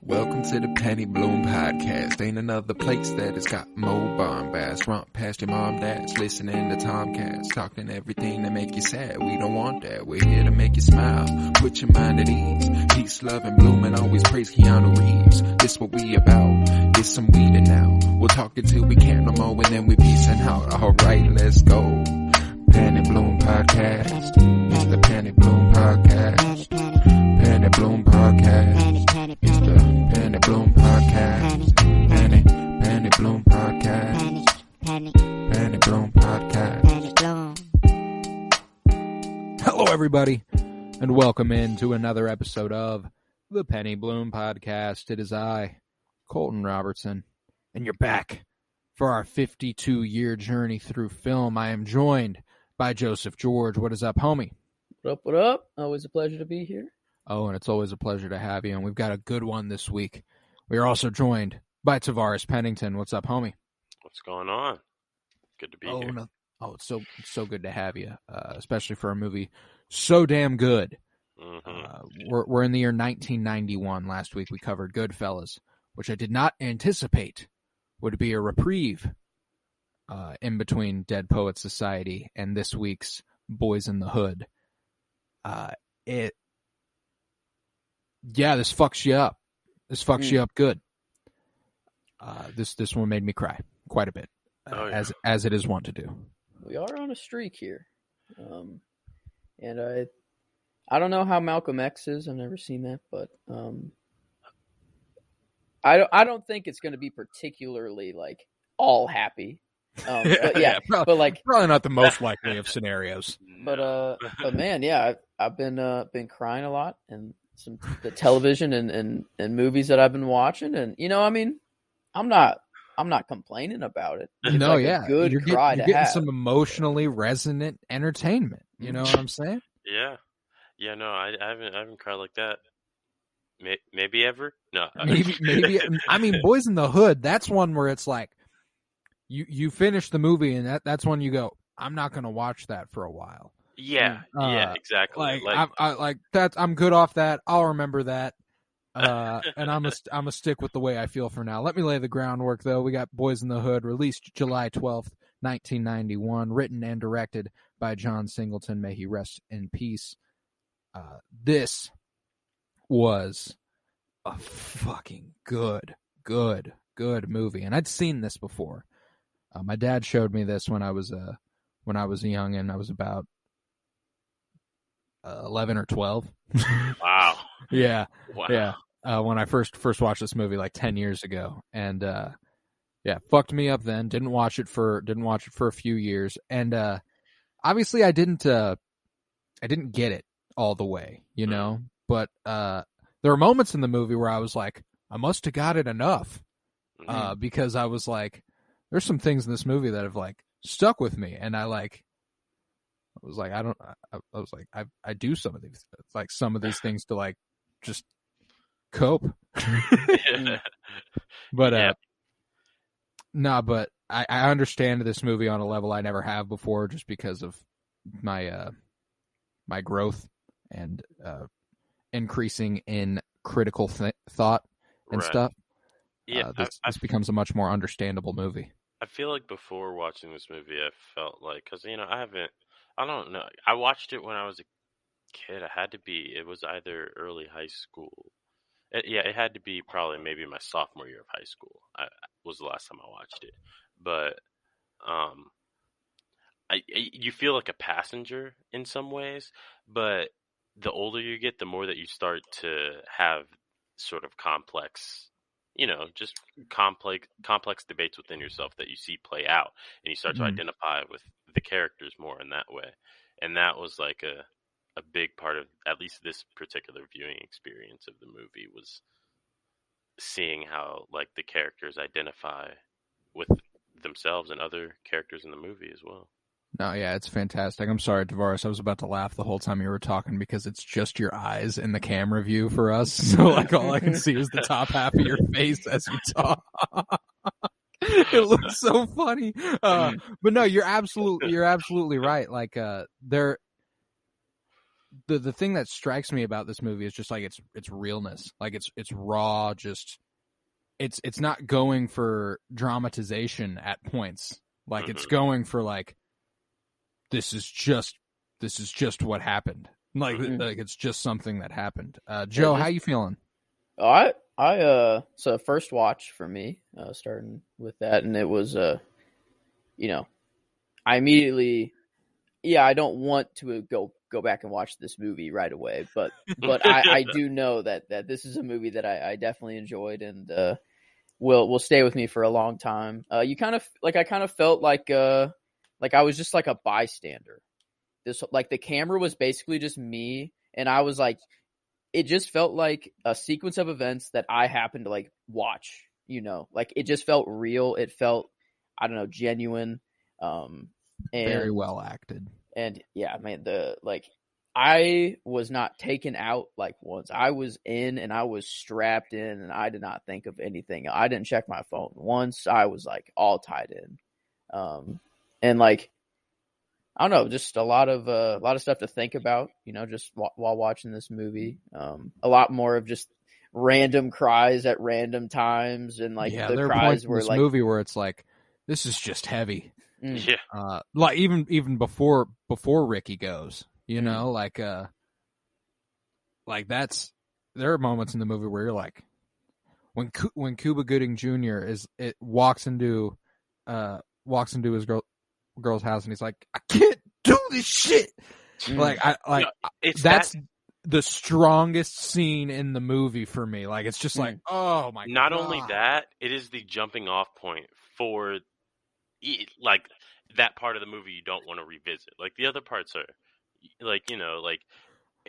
Welcome to the Penny Bloom Podcast. Ain't another place that has got more bombast. Romp past your mom, dad's listening to Tomcats. Talking everything that make you sad. We don't want that. We're here to make you smile. Put your mind at ease. Peace, love, and bloom, and always praise Keanu Reeves. This what we about. This some weeding now. We'll talk until we can't no more, and then we peacing out. Alright, let's go. Penny Bloom Podcast. It's the Penny Bloom Podcast. Penny Bloom Podcast. It's the Penny Bloom Podcast. Penny Bloom Podcast. Penny Bloom Podcast. Hello, everybody, and welcome into another episode of the Penny Bloom Podcast. It is I, Colton Robertson, and you're back for our 52-year journey through film. I am joined by Joseph George. What is up, homie? What up, what up? Always a pleasure to be here. Oh, and it's always a pleasure to have you, and we've got a good one this week. We are also joined by Tavarus Pennington. What's up, homie? What's going on? Good to be here. No. Oh, it's so good to have you, especially for a movie so damn good. Mm-hmm. We're in the year 1991. Last week we covered Goodfellas, which I did not anticipate would be a reprieve in between Dead Poets Society and this week's Boyz in the Hood. This fucks you up. This fucks you up good. This one made me cry quite a bit, as it is wont to do. We are on a streak here, and I don't know how Malcolm X is. I've never seen that, but I don't think it's going to be particularly like all happy. Probably not the most likely of scenarios. But man, yeah, I've been crying a lot, and the television and movies that I've been watching, and I'm not complaining about it. It's good you're cry you're to getting have. some emotionally resonant entertainment. You know what I'm saying? Yeah. No, I haven't cried like that. Maybe ever? No. Maybe. I mean, Boyz in the Hood. That's one where it's like you finish the movie, and that's when you go, I'm not going to watch that for a while. Yeah, exactly. I'm good off that. I'll remember that, and I'm a stick with the way I feel for now. Let me lay the groundwork, though. We got Boyz in the Hood, released July 12th, 1991, written and directed by John Singleton. May he rest in peace. This was a fucking good movie, and I'd seen this before. My dad showed me this when I was young, and I was about 11 or 12. Wow. Yeah. Wow. Yeah. When I first watched this movie like 10 years ago, and fucked me up then. Didn't watch it for a few years, and obviously I didn't get it all the way, but there were moments in the movie where I was like, I must have got it enough, because I was like, there's some things in this movie that have like stuck with me, and I do some of these, like some of these things to like just cope. But but I understand this movie on a level I never have before, just because of my my growth and increasing in critical thought and stuff. Yeah, this becomes a much more understandable movie. I feel like before watching this movie, I felt like, because I don't know. I watched it when I was a kid. It was either early high school. It had to be probably maybe my sophomore year of high school. Was the last time I watched it. But you feel like a passenger in some ways, but the older you get, the more that you start to have sort of complex debates within yourself that you see play out, and you start to identify with the characters more in that way. And that was like a big part of at least this particular viewing experience of the movie, was seeing how like the characters identify with themselves and other characters in the movie as well. No, yeah, it's fantastic. I'm sorry, Tavarus. I was about to laugh the whole time you were talking because it's just your eyes in the camera view for us. So, like, all I can see is the top half of your face as you talk. It looks so funny. But no, you're absolutely right. Like, the thing that strikes me about this movie is just like its realness. Like it's raw, just it's not going for dramatization at points. Like it's going for like this is just what happened. Like it's just something that happened. Joe, how you feeling? So first watch for me, starting with that, and it was I immediately, I don't want to go back and watch this movie right away, but I do know that this is a movie that I definitely enjoyed and will stay with me for a long time. I kind of felt like I was just like a bystander. This, like, the camera was basically just me, and I was like, it just felt like a sequence of events that I happened to like watch, like it just felt real. It felt, I don't know, genuine. And very well acted. And yeah, man, I was not taken out like once. I was in and I was strapped in and I did not think of anything. I didn't check my phone once. I was like all tied in. And like, I don't know, just a lot of stuff to think about, just while watching this movie. A lot more of just random cries at random times, and like the there are cries points in were this like movie where it's like, this is just heavy. Yeah. Like even before Ricky goes, like that's, there are moments in the movie where you're like, when Cuba Gooding Jr. walks into his girl's house and he's like, I can't do this shit. That's the strongest scene in the movie for me. Like, it's just like, oh my god. Not only that, it is the jumping off point for like that part of the movie you don't want to revisit. Like the other parts are like,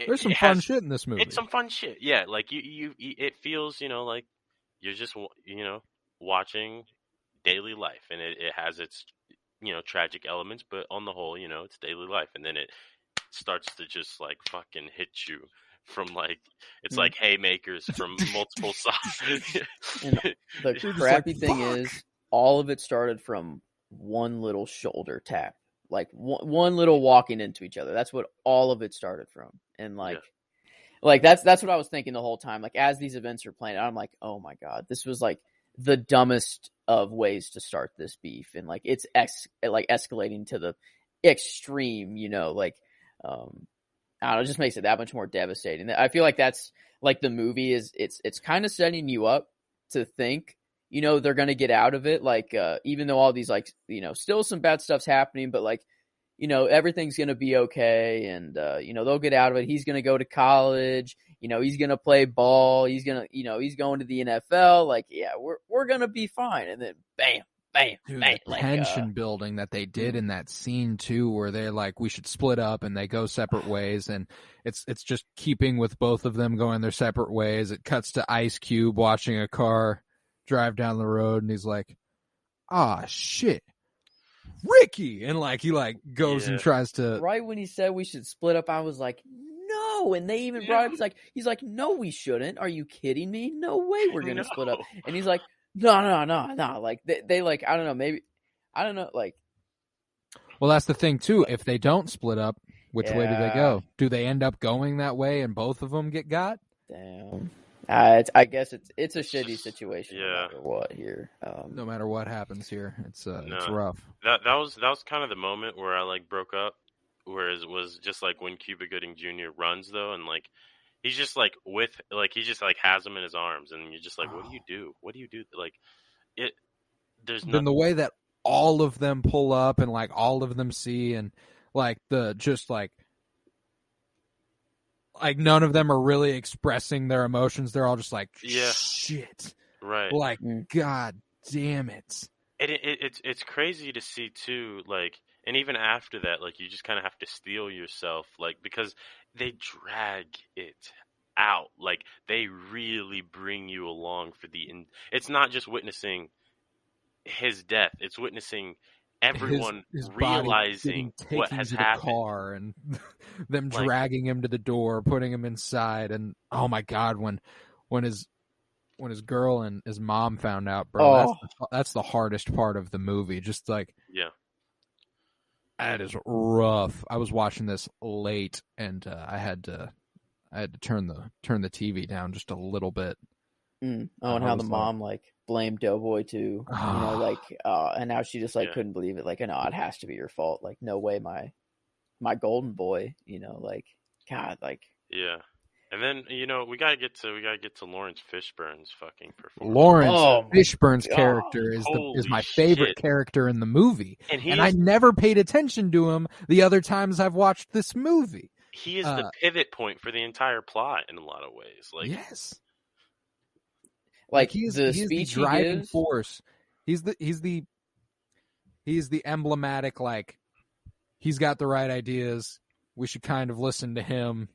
there's some fun shit in this movie. It's some fun shit. Yeah, like you it feels, like you're just, watching daily life, and it has its, tragic elements, but on the whole, it's daily life. And then it starts to just like fucking hit you from like, it's like haymakers from multiple sides. And the crappy thing is, all of it started from one little shoulder tap, like one little walking into each other. That's what all of it started from. And like that's what I was thinking the whole time. Like, as these events are playing, I'm like, oh my god, this was like the dumbest of ways to start this beef, and like it's escalating to the extreme. Like I don't know, it just makes it that much more devastating. I feel like that's like the movie is it's kind of setting you up to think, they're going to get out of it. Like, even though all these, like, still some bad stuff's happening, but like, everything's going to be okay. And, they'll get out of it. He's going to go to college, he's going to play ball. He's going to, he's going to the NFL. Like, yeah, we're going to be fine. And then bam, bam, dude, bam. The tension building that they did in that scene too, where they're like, we should split up, and they go separate ways. And it's just keeping with both of them going their separate ways. It cuts to Ice Cube watching a car drive down the road, and he's like, ah, shit, Ricky. And like, he like goes and tries to, right when he said we should split up, I was like, no. And they even brought up, he's like, no, we shouldn't. Are you kidding me? No way we're going to split up. And he's like, no. Like they like, I don't know, maybe, I don't know. Like, well, that's the thing too. If they don't split up, which way do they go? Do they end up going that way and both of them get got? Damn. I guess it's a shitty situation. No matter what here. No matter what happens here, it's rough. That was kind of the moment where I like broke up. Whereas it was just like when Cuba Gooding Jr. runs though, and like he's just like he just like has him in his arms, and you're just like, what do you do? What do you do? Like it. There's then the way that all of them pull up and like all of them see, and like the just like none of them are really expressing their emotions. They're all just like, shit. Right. Like, god damn it. It's crazy to see too, like, and even after that, like, you just kind of have to steel yourself, like, because they drag it out. Like, they really bring you along for it's not just witnessing his death. It's witnessing everyone his realizing what has happened. The car and them dragging him to the door, putting him inside, and oh my god, when his girl and his mom found out, bro, that's the hardest part of the movie. Just like, That is rough. I was watching this late, and I had to turn the TV down just a little bit. And how the mom blamed Doughboy too, and now she just couldn't believe it. Like, no, it has to be your fault. Like, no way, my golden boy. God, like. Yeah. And then we gotta get to Lawrence Fishburne's fucking performance. Lawrence Fishburne's character is my favorite character in the movie, and I never paid attention to him the other times I've watched this movie. He is the pivot point for the entire plot in a lot of ways. Like, yes, he's the driving force. He's the emblematic, like, he's got the right ideas. We should kind of listen to him.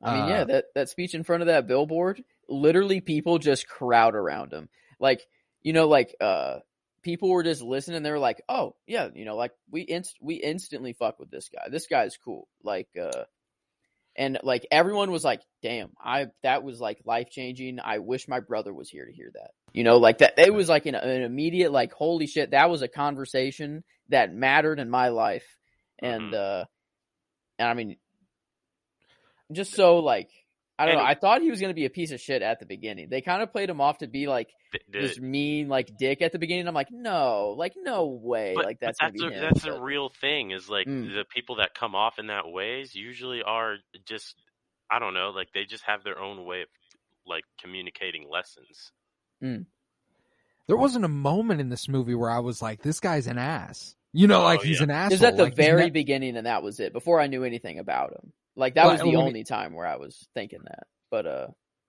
I mean, that speech in front of that billboard, literally people just crowd around him. Like, people were just listening. They were like, oh, yeah, we instantly fuck with this guy. This guy's cool. Like, and like everyone was like, damn, that was like life-changing. I wish my brother was here to hear that. Like that. It was like an immediate, like, holy shit, that was a conversation that mattered in my life. And I mean, just so, like, I don't know. I thought he was going to be a piece of shit at the beginning. They kind of played him off to be like this mean, like, dick at the beginning. I'm like, no way. Like, that's going to be him. That's a real thing, is like the people that come off in that ways usually are just, I don't know, like, they just have their own way of, like, communicating lessons. There wasn't a moment in this movie where I was like, this guy's an ass. He's an asshole. It was at the very beginning, and that was it, before I knew anything about him. Like, that was the only time where I was thinking that. But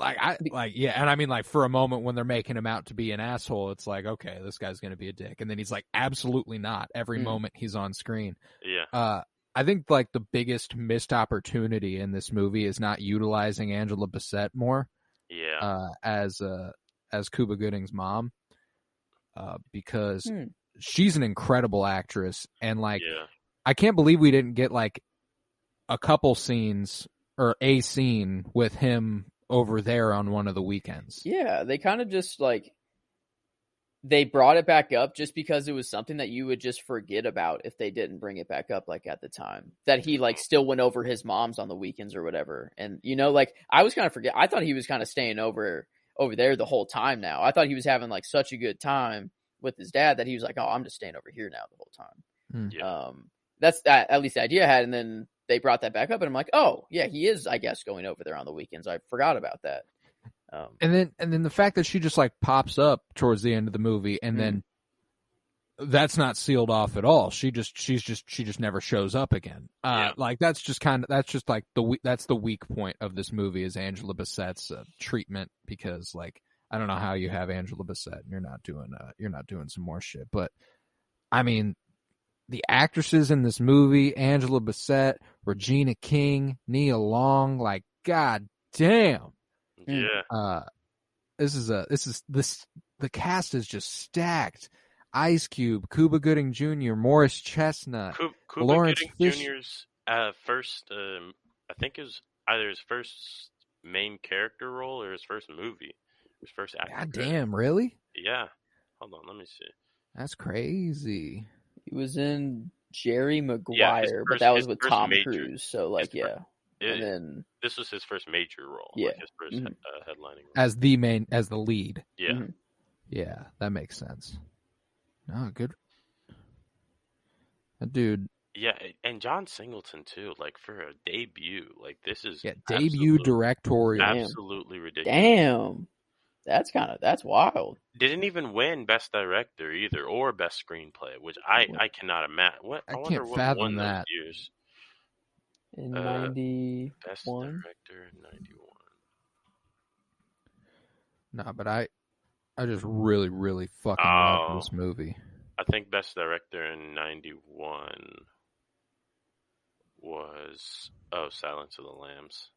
and I mean, like, for a moment when they're making him out to be an asshole, it's like, okay, this guy's going to be a dick, and then he's like, absolutely not. Every moment he's on screen. Yeah. I think, like, the biggest missed opportunity in this movie is not utilizing Angela Bassett more. Yeah. As Cuba Gooding's mom, because she's an incredible actress, and like, I can't believe we didn't get like a couple scenes or a scene with him over there on one of the weekends. Yeah, they kind of just like, they brought it back up just because it was something that you would just forget about if they didn't bring it back up, like, at the time that he like still went over his mom's on the weekends or whatever. And like, I was kind of I thought he was kind of staying over there the whole time. Now I thought he was having like such a good time with his dad that he was like, oh, I'm just staying over here now the whole time. Yeah. That's at least the idea I had. And then they brought that back up, and I'm like, oh yeah, he is, I guess, going over there on the weekends. I forgot about that. And then the fact that she just like pops up towards the end of the movie, and then that's not sealed off at all. She just never shows up again. Like, that's just like that's the weak point of this movie, is Angela Bassett's treatment, because like, I don't know how you have Angela Bassett and you're not doing some more shit. But I mean, the actresses in this movie, Angela Bassett, Regina King, Nia Long, like, god damn. Yeah. The cast is just stacked. Ice Cube, Cuba Gooding Jr., Morris Chestnut, Cuba Lawrence Gooding Jr.'s first, I think it was either his first main character role or his first movie. His first acting. God damn, really? Yeah. Hold on, let me see. That's crazy. He was in Jerry Maguire, but that was with Tom Cruise. So, like, and then this was his first major role. Yeah. Like his first headlining role. As the lead. Yeah. Yeah, that makes sense. No, good. That dude. Yeah, and John Singleton too. Like, for a debut, like, this is debut directorial. Absolutely ridiculous. Damn. That's wild. Didn't even win Best Director either, or Best Screenplay, which I cannot imagine. I can't fathom that. Years. In 91? Best Director in 91. No, but I just really, really fucking love this movie. I think Best Director in 91 was Silence of the Lambs.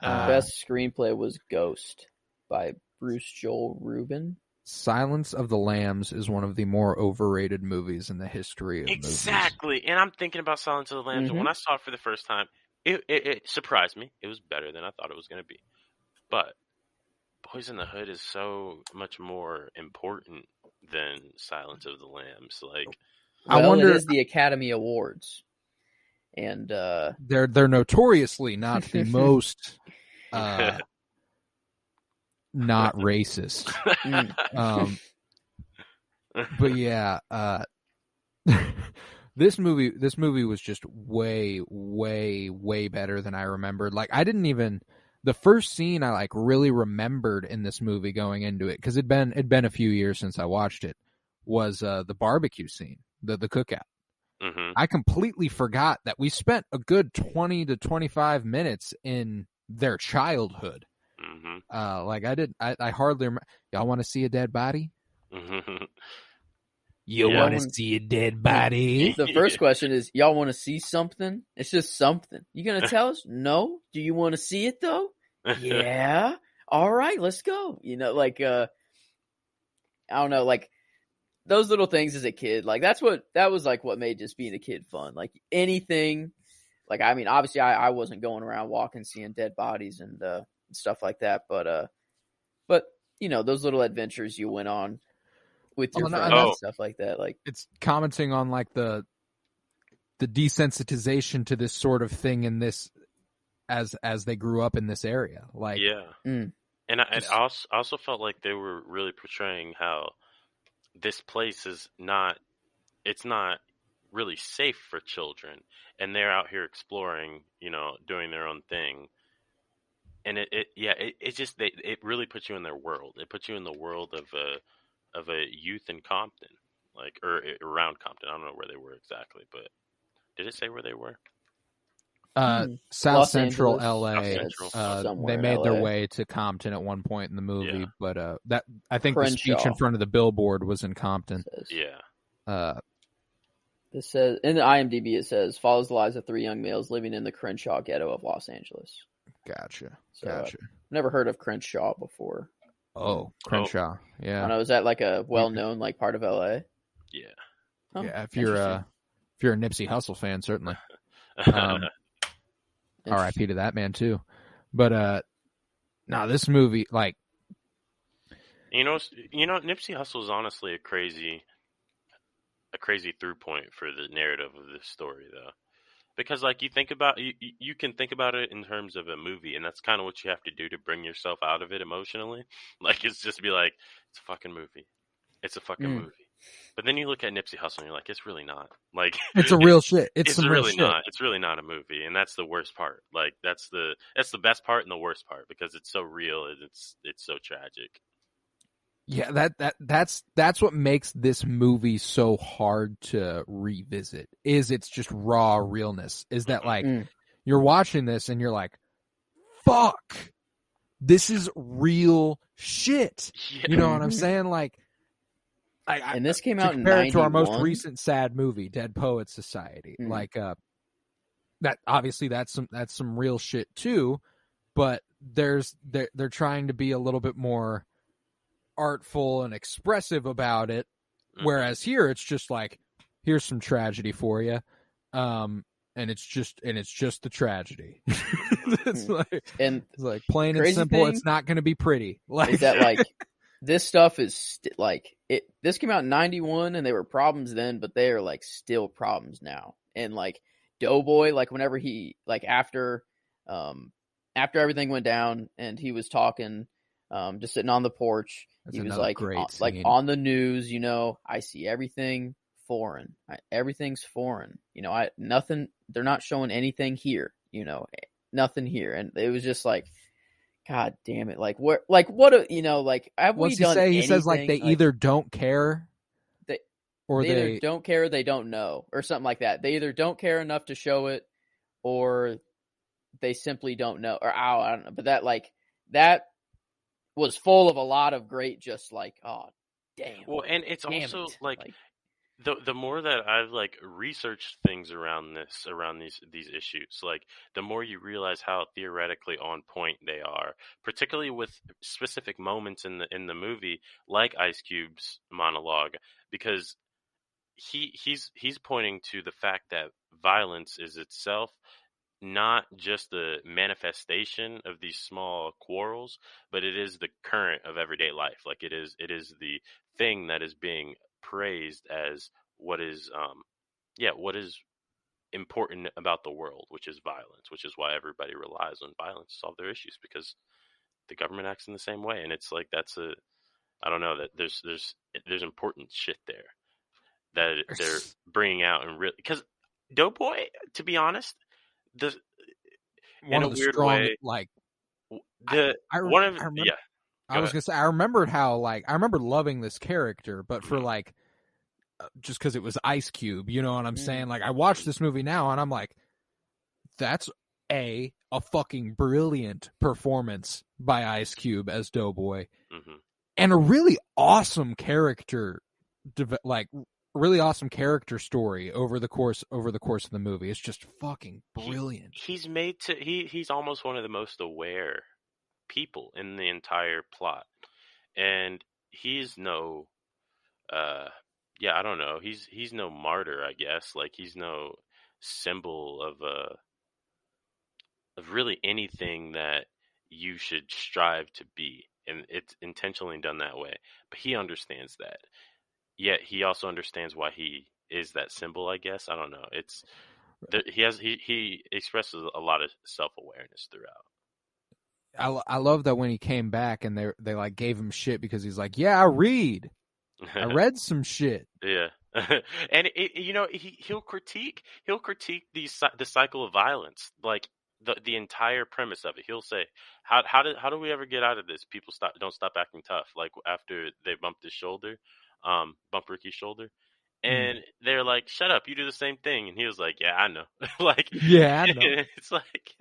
Best Screenplay was Ghost by Bruce Joel Rubin. Silence of the Lambs is one of the more overrated movies in the history of movies. Exactly. And I'm thinking about Silence of the Lambs, and when I saw it for the first time, it surprised me. It was better than I thought it was going to be. But Boyz n the Hood is so much more important than Silence of the Lambs. Like, Well, I wonder. it is the Academy Awards, and They're notoriously not the most not racist. But yeah, this movie was just way better than I remembered. Like, I didn't even, the first scene I like really remembered in this movie going into it, because it'd been a few years since I watched it, was the barbecue scene, the cookout. Mm-hmm. I completely forgot that we spent a good 20 to 25 minutes in their childhood. Mm-hmm. Like, I hardly remember. Y'all want to see a dead body? Mm-hmm. You Yeah. want to see a dead body? The first question is, y'all want to see something? It's just something. You gonna tell us? No. Do you want to see it though? Yeah. All right, let's go. You know, like I don't know, like those little things as a kid. Like that was like what made just being a kid fun. Like anything. Like, I mean, obviously I wasn't going around walking seeing dead bodies and stuff like that, but you know, those little adventures you went on with your friends and stuff like that. Like, it's commenting on like the desensitization to this sort of thing in this as they grew up in this area. Like, yeah. And I also felt like they were really portraying how this place is not really safe for children, and they're out here exploring, you know, doing their own thing. And it really puts you in their world. It puts you in the world of a youth in Compton, like, or around Compton. I don't know where they were exactly, but did it say where they were? South Los Central Angeles, LA. They made their way to Compton at one point in the movie, but that, I think Crenshaw. the speech in front of the billboard was in Compton. Yeah. This says in the IMDb, it says follows the lives of 3 young males living in the Crenshaw ghetto of Los Angeles. Gotcha. So, never heard of Crenshaw before. Oh, Crenshaw. Yeah. I don't know. Is that like a well-known like part of LA? Yeah. Oh, yeah. If you're a Nipsey Hussle fan, certainly. R.I.P. to that man too. But this movie, like, you know, Nipsey Hussle is honestly a crazy through point for the narrative of this story, though, because like you can think about it in terms of a movie, and that's kind of what you have to do to bring yourself out of it emotionally. Like, it's just be like, it's a fucking movie. It's a fucking movie. But then you look at Nipsey Hussle and you're like, it's really not. Like, it's a real shit. It's some really real not. shit. It's really not a movie, and that's the worst part. Like, that's the best part and the worst part, because it's so real and it's so tragic. Yeah, that's what makes this movie so hard to revisit. Is it's just raw realness. Is that like you're watching this and you're like, fuck, this is real shit. Yeah. You know what I'm saying? Like, and this came out in compare 91? it to our most recent sad movie, Dead Poets Society. Like, that obviously that's some real shit too, but they're trying to be a little bit more artful and expressive about it, whereas here it's just like, here's some tragedy for you, and it's just the tragedy. It's like plain and simple. It's not going to be pretty. Like, is that like this stuff is like it? This came out in 91, and they were problems then, but they are like still problems now. And like Doughboy, like whenever he like after everything went down, and he was talking, just sitting on the porch. He was like, on the news, you know, I see everything foreign. Everything's foreign. You know, nothing. They're not showing anything here. You know, nothing here. And it was just like, God damn it! Like, what? You know, like, have we done anything? He says like they either don't care, they either don't care, or they don't know, or something like that. They either don't care enough to show it, or they simply don't know. Or I don't know. But that was full of a lot of great, just like, oh, damn. Well, and it's also like the more that I've like researched things around these issues, like the more you realize how theoretically on point they are, particularly with specific moments in the movie, like Ice Cube's monologue, because he's pointing to the fact that violence is itself not just the manifestation of these small quarrels, but it is the current of everyday life. Like, it is the thing that is being praised as what is important about the world, which is violence, which is why everybody relies on violence to solve their issues, because the government acts in the same way. And it's like, I don't know, that there's important shit there that they're bringing out, and really, because Doughboy, to be honest, one of the strong, like, I was gonna say, I remembered how, like, I remember loving this character, but for like, just because it was Ice Cube, you know what I'm saying? Like, I watched this movie now, and I'm like, that's a fucking brilliant performance by Ice Cube as Doughboy, and a really awesome character, like, really awesome character story over the course of the movie. It's just fucking brilliant. He's almost one of the most aware people in the entire plot, and he's no I don't know, he's no martyr, I guess. Like, he's no symbol of really anything that you should strive to be, and it's intentionally done that way. But he understands that. Yet he also understands why he is that symbol, I guess. I don't know. He expresses a lot of self-awareness throughout. I love that when he came back and they like gave him shit because he's like, yeah, I read some shit. Yeah. And he'll critique the cycle of violence, like the entire premise of it. He'll say, how do we ever get out of this? People don't stop acting tough. Like, after they bumped Ricky's shoulder, and they're like, shut up, you do the same thing. And he was like, yeah, I know. Like, yeah, I know. It's like,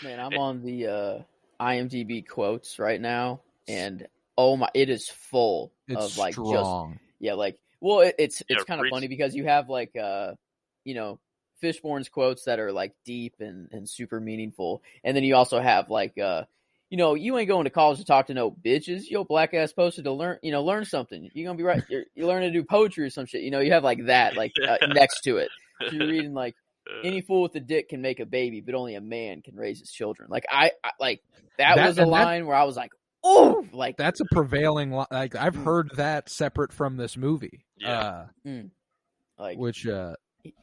man, I'm on the IMDb quotes right now, and oh my, it is full of like strong. It's kind of funny because you have like Fishborn's quotes that are like deep and super meaningful, and then you also have like you ain't going to college to talk to no bitches. Yo, black ass posted to learn something. You're gonna be right. You're learning to do poetry or some shit. You have like that next to it. So you're reading like, any fool with a dick can make a baby, but only a man can raise his children. Like, I like that was a line where I was like, oh, like, that's a prevailing line. Like, I've heard that separate from this movie. Yeah. Like, which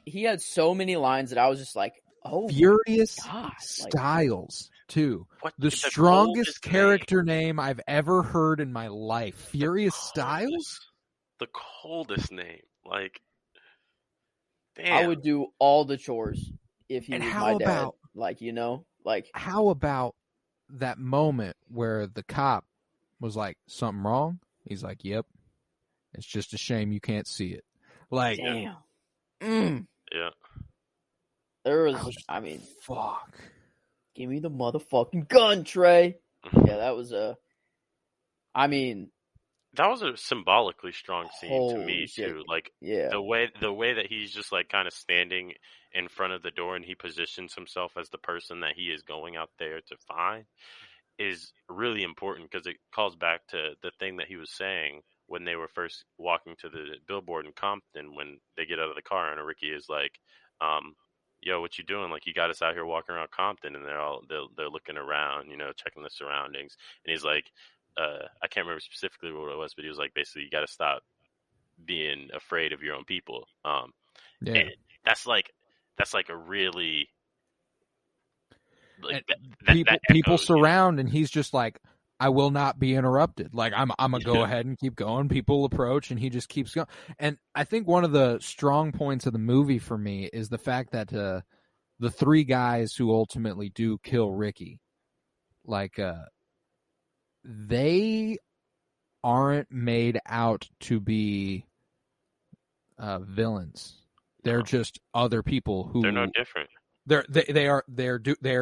he had so many lines that I was just like, oh, Furious God. Styles too. The strongest character name I've ever heard in my life. Furious Styles? The coldest name. Like, damn. I would do all the chores if he was my dad. Like, how about that moment where the cop was like, something wrong? He's like, yep. It's just a shame you can't see it. Like, damn. Yeah. There was, fuck. Give me the motherfucking gun, Trey. Yeah, that was that was a symbolically strong scene to me shit. too. Like, yeah, the way that he's just like kind of standing in front of the door and he positions himself as the person that he is going out there to find is really important, because it calls back to the thing that he was saying when they were first walking to the billboard in Compton. When they get out of the car and Ricky is like, yo, what you doing? Like, you got us out here walking around Compton, and they're looking around, checking the surroundings. And he's like, I can't remember specifically what it was, but he was like, basically, you got to stop being afraid of your own people. And that's like a really, like, people surround, and he's just like, I will not be interrupted. Like, I'm gonna go ahead and keep going. People approach, and he just keeps going. And I think one of the strong points of the movie for me is the fact that the three guys who ultimately do kill Ricky, like, they aren't made out to be villains. They're just other people who, they're no different. They're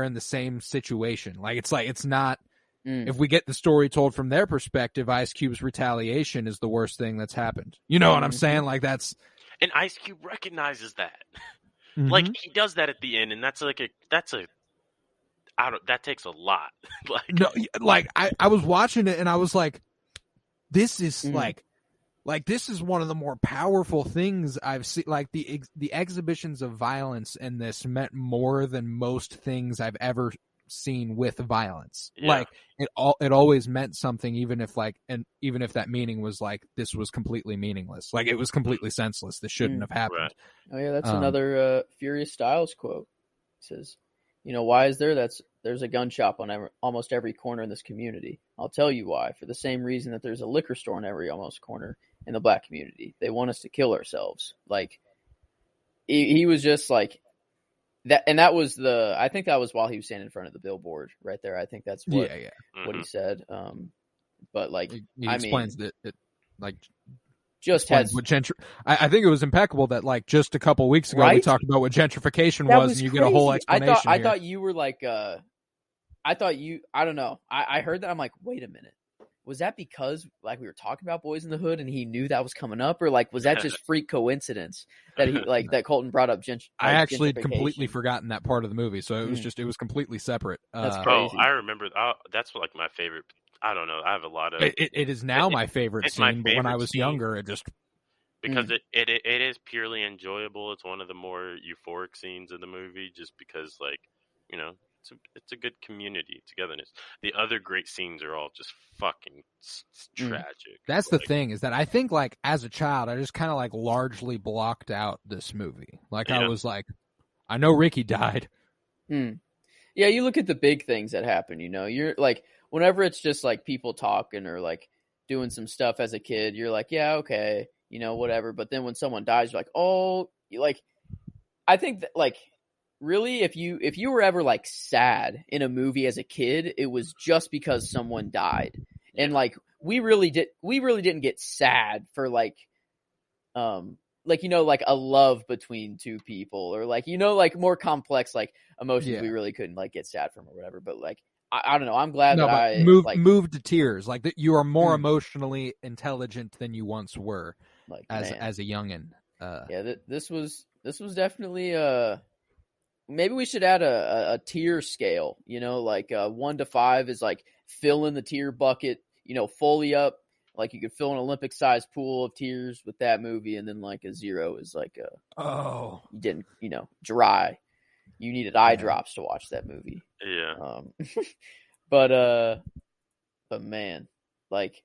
in the same situation. Like, it's not. If we get the story told from their perspective, Ice Cube's retaliation is the worst thing that's happened. You know what I'm saying? Like, that's, and Ice Cube recognizes that. Like, he does that at the end, and that takes a lot. Like, no, like, I was watching it and I was like, this is like this is one of the more powerful things I've seen. Like, the exhibitions of violence in this meant more than most things I've ever scene with violence. Yeah. Like it always meant something, even if that meaning was like, this was completely meaningless. Like it was completely senseless. This shouldn't have happened. Right. Oh yeah, that's another Furious Styles quote. It says, why is there's a gun shop on almost every corner in this community. I'll tell you why. For the same reason that there's a liquor store on every almost corner in the black community. They want us to kill ourselves. Like he was just like that, and that was I think that was while he was standing in front of the billboard right there. I think that's what he said. But like he explains that it like just has what I think it was impeccable that like just a couple weeks ago we talked about what gentrification was, and you crazy. Get a whole explanation. I thought you were like I don't know. I heard that. I'm like, wait a minute. Was that because like we were talking about Boys in the Hood and he knew that was coming up, or like was that just freak coincidence that he like that Colton brought up I actually had completely forgotten that part of the movie, so it was it was completely separate. That's crazy. I remember. That's like my favorite. I don't know. I have a lot of. It is now my favorite scene, but when I was younger, it just because it is purely enjoyable. It's one of the more euphoric scenes of the movie, just because like it's a good community togetherness. The other great scenes are all just fucking tragic. That's the thing, is that I think like as a child, I just kind of like largely blocked out this movie. Like I was like, I know Ricky died. Yeah, you look at the big things that happen. You're like, whenever it's just like people talking or like doing some stuff as a kid, you're like, yeah, okay, whatever. But then when someone dies, you're like, oh, I think that like. Really, if you were ever like sad in a movie as a kid, it was just because someone died, and like we really didn't get sad for like like a love between two people, or like like more complex like emotions we really couldn't like get sad from or whatever. But like I don't know, I'm glad that I moved to tears. Like that, you are more emotionally intelligent than you once were, like as a youngin. This was definitely maybe we should add a tier scale, like 1 to 5 is like fill in the tier bucket, fully up. Like you could fill an Olympic sized pool of tears with that movie. And then like a 0 is like, you didn't, dry. You needed eye drops to watch that movie. Yeah. But man, like,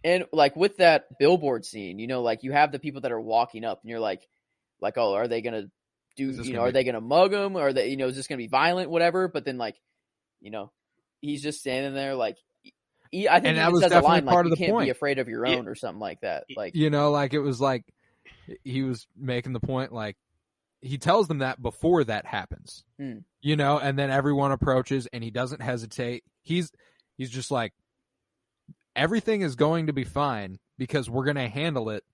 and like with that billboard scene, like you have the people that are walking up and you're like, oh, are they going to are they going to mug him? Or are they, is this going to be violent, whatever? But then like, he's just standing there like, I think that was says definitely a line part like, of the you can't point. be afraid of your own or something like that. Like, like it was like, he was making the point, like he tells them that before that happens, and then everyone approaches and he doesn't hesitate. He's just like, everything is going to be fine because we're going to handle it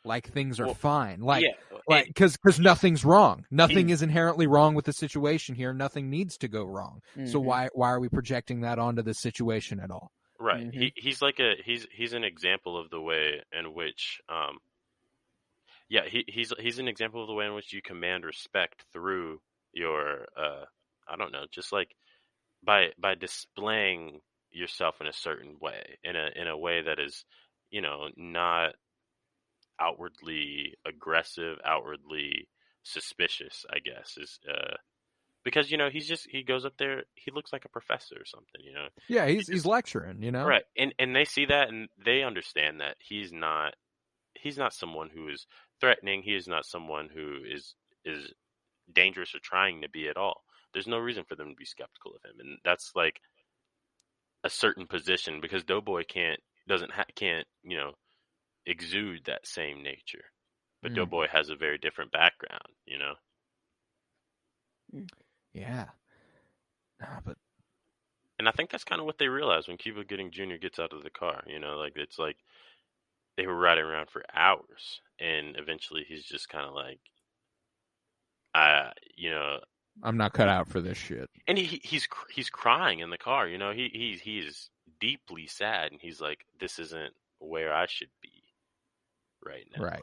like things are fine. Because nothing's wrong. Nothing is inherently wrong with the situation here. Nothing needs to go wrong. So why are we projecting that onto the situation at all? Right. He's like he's an example of the way in which he's an example of the way in which you command respect through your I don't know, just like by displaying yourself in a certain way, in a way that is, not outwardly aggressive, outwardly suspicious, I guess, is because he goes up there, he looks like a professor or something, Yeah, he's lecturing, right, and they see that and they understand that he's not someone who is threatening. He is not someone who is dangerous or trying to be at all. There's no reason for them to be skeptical of him, and that's like a certain position, because Doughboy can't exude that same nature, but Doughboy has a very different background, and I think that's kind of what they realized when Cuba Gooding Jr. gets out of the car. Like it's like they were riding around for hours, and eventually he's just kind of like, I'm not cut out for this shit. And he's crying in the car. He's deeply sad, and he's like, this isn't where I should be right now. Right.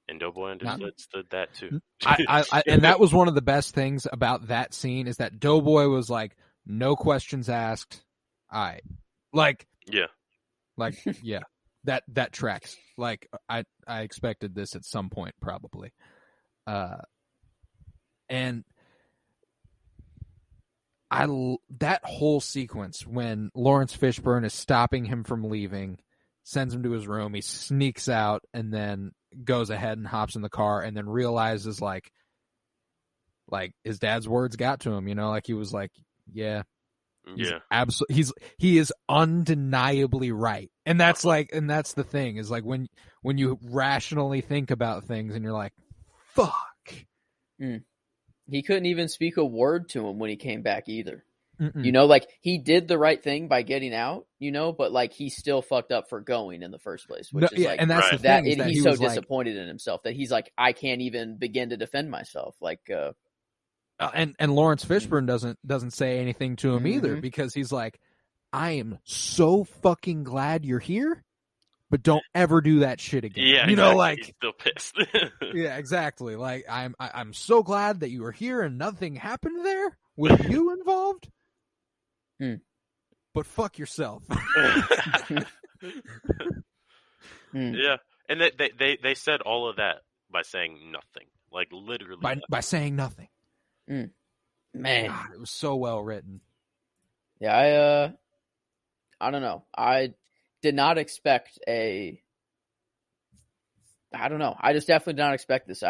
And Doughboy understood that too. And that was one of the best things about that scene, is that Doughboy was like, no questions asked. That tracks. Like I expected this at some point, probably. And that whole sequence when Lawrence Fishburne is stopping him from leaving, sends him to his room, he sneaks out and then goes ahead and hops in the car and then realizes like his dad's words got to him, like he was like, yeah. He is undeniably right. And that's that's the thing is like when you rationally think about things and you're like, fuck. He couldn't even speak a word to him when he came back either. Like he did the right thing by getting out, but like he still fucked up for going in the first place, which is like, and that's the thing is that he's so disappointed in himself that he's like, I can't even begin to defend myself. Like, and Lawrence Fishburne doesn't say anything to him either because he's like, I am so fucking glad you're here, but don't ever do that shit again. Yeah, exactly. Like he's still pissed. Yeah, exactly. Like I'm so glad that you were here and nothing happened there with you involved. But fuck yourself. Yeah, and they said all of that by saying nothing, like literally by saying nothing. Man, God, it was so well written. Yeah, I don't know. I did not expect I don't know. I just definitely did not expect this.